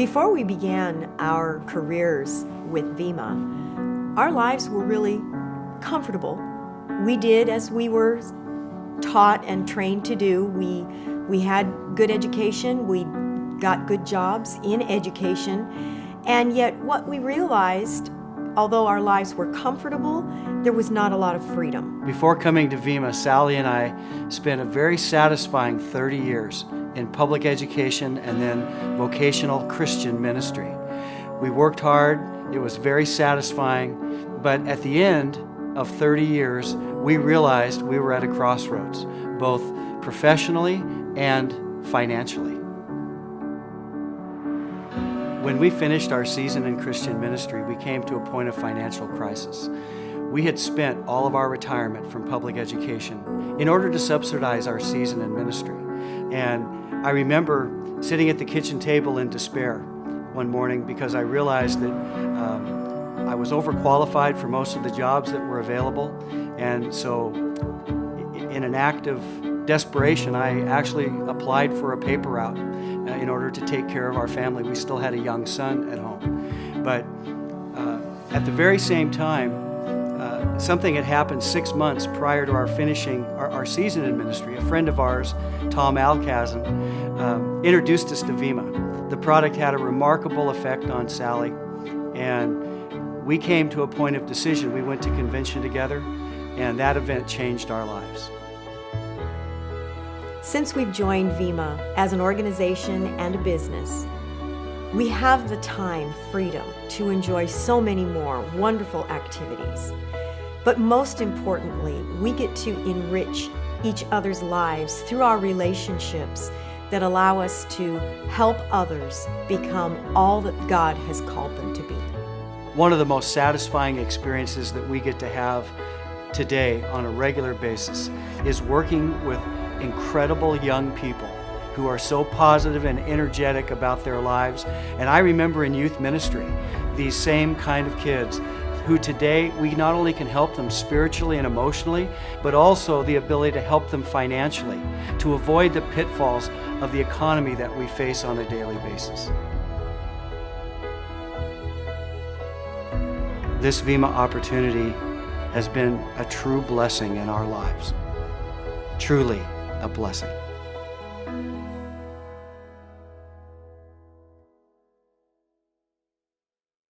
Before we began our careers with Vemma, our lives were really comfortable. We did as we were taught and trained to do. We had good education, we got good jobs in education, and yet what we realized, although our lives were comfortable, there was not a lot of freedom. Before coming to Vemma, Sally and I spent a very satisfying 30 years in public education and then vocational Christian ministry. We worked hard, it was very satisfying, but at the end of 30 years, we realized we were at a crossroads, both professionally and financially. When we finished our season in Christian ministry, we came to a point of financial crisis. We had spent all of our retirement from public education in order to subsidize our season in ministry. And I remember sitting at the kitchen table in despair one morning because I realized that I was overqualified for most of the jobs that were available. And so in an act of desperation, I actually applied for a paper route in order to take care of our family. We still had a young son at home. But at the very same time, something had happened 6 months prior to our finishing our season in ministry. A friend of ours, Tom Alcazan, introduced us to Vemma. The product had a remarkable effect on Sally, and we came to a point of decision. We went to convention together, and that event changed our lives. Since we've joined Vemma as an organization and a business, we have the time, freedom to enjoy so many more wonderful activities. But most importantly, we get to enrich each other's lives through our relationships that allow us to help others become all that God has called them to be. One of the most satisfying experiences that we get to have today on a regular basis is working with incredible young people who are so positive and energetic about their lives. And I remember in youth ministry, these same kind of kids who today we not only can help them spiritually and emotionally, but also the ability to help them financially to avoid the pitfalls of the economy that we face on a daily basis. This Vemma opportunity has been a true blessing in our lives. Truly a blessing.